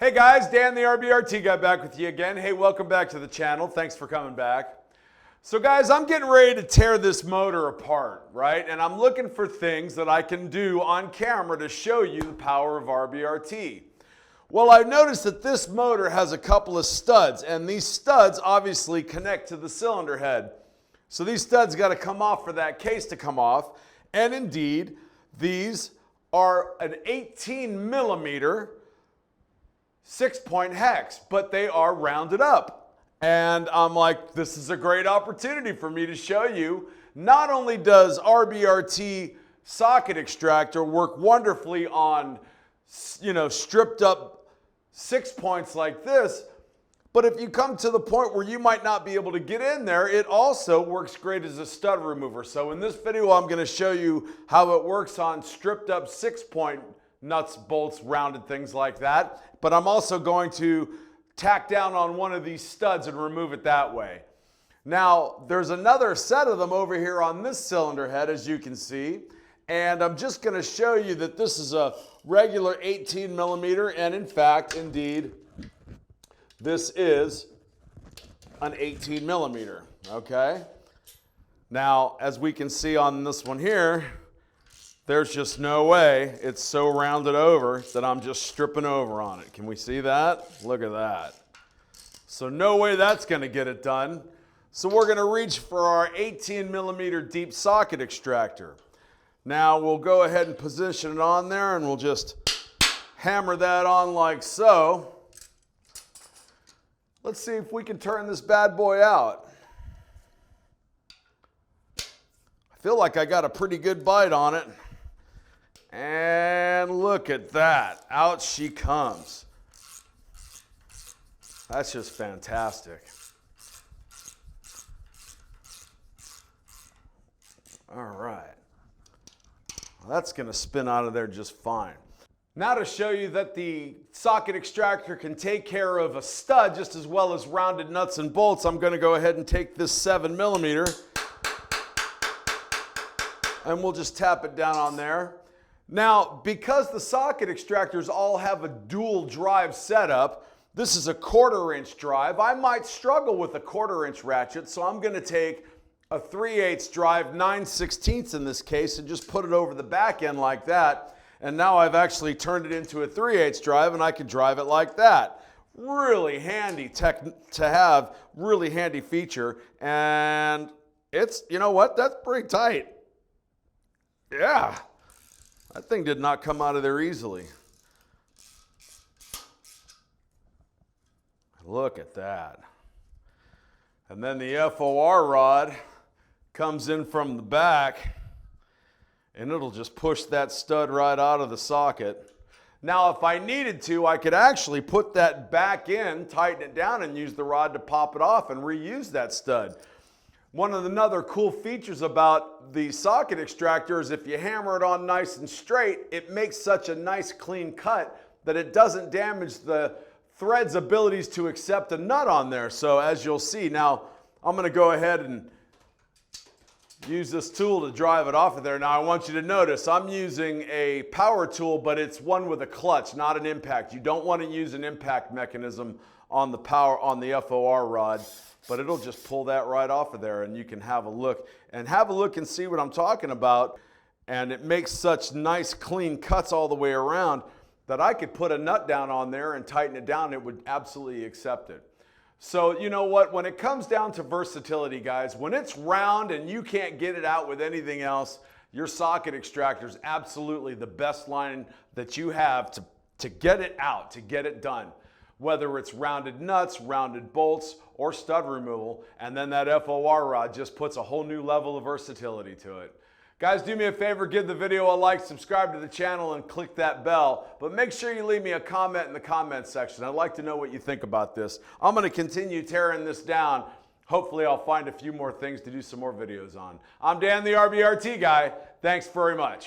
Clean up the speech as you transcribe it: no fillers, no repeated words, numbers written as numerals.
Hey guys, Dan the RBRT Guy back with you again. Hey, welcome back to the channel. Thanks for coming back. So guys, I'm getting ready to tear this motor apart, right? And I'm looking for things that I can do on camera to show you the power of RBRT. Well, I've noticed that this motor has a couple of studs, and these studs obviously connect to the cylinder head. So these studs got to come off for that case to come off. And indeed, these are an 18 millimeter 6-point hex, but they are rounded up. And I'm like, this is a great opportunity for me to show you, not only does RBRT Socket Extractor work wonderfully on, stripped up 6 points like this, but if you come to the point where you might not be able to get in there, it also works great as a stud remover. So in this video, I'm going to show you how it works on stripped up 6-point nuts, bolts, rounded things like that. But I'm also going to tack down on one of these studs and remove it that way. Now, there's another set of them over here on this cylinder head, as you can see. And I'm just going to show you that this is a regular 18 millimeter. And in fact, indeed, this is an 18 millimeter, okay? Now, as we can see on this one here, there's just no way it's so rounded over that I'm just stripping over on it. Can we see that? Look at that. So no way that's going to get it done. So we're going to reach for our 18 millimeter deep socket extractor. Now we'll go ahead and position it on there, and we'll just hammer that on like so. Let's see if we can turn this bad boy out. I feel like I got a pretty good bite on it. And look at that. Out she comes. That's just fantastic. All right. Well, that's going to spin out of there just fine. Now to show you that the socket extractor can take care of a stud just as well as rounded nuts and bolts, I'm going to go ahead and take this 7 millimeter and we'll just tap it down on there. Now, because the socket extractors all have a dual drive setup, this is a 1/4 inch drive. I might struggle with a 1/4 inch ratchet, so I'm going to take a 3/8 drive, 9/16 in this case, and just put it over the back end like that. And now I've actually turned it into a 3/8 drive, and I can drive it like that. Really handy to have, really handy feature. And it's, you know what, that's pretty tight. Yeah. That thing did not come out of there easily. Look at that. And then the FOR rod comes in from the back, and it'll just push that stud right out of the socket. Now, if I needed to, I could actually put that back in, tighten it down, and use the rod to pop it off and reuse that stud. One of the other cool features about the socket extractor is if you hammer it on nice and straight, it makes such a nice clean cut that it doesn't damage the thread's abilities to accept a nut on there. So as you'll see, now I'm going to go ahead and use this tool to drive it off of there. Now I want you to notice I'm using a power tool, but it's one with a clutch, not an impact. You don't want to use an impact mechanism on the FOR rod. But it'll just pull that right off of there, and you can have a look and see what I'm talking about. And it makes such nice clean cuts all the way around that I could put a nut down on there and tighten it down. It would absolutely accept it. So you know what, when it comes down to versatility, guys, when it's round and you can't get it out with anything else, your socket extractor is absolutely the best line that you have to get it out, to get it done. Whether it's rounded nuts, rounded bolts, or stud removal, and then that FOR rod just puts a whole new level of versatility to it. Guys, do me a favor, give the video a like, subscribe to the channel, and click that bell. But make sure you leave me a comment in the comment section. I'd like to know what you think about this. I'm going to continue tearing this down. Hopefully I'll find a few more things to do some more videos on. I'm Dan the RBRT Guy. Thanks very much.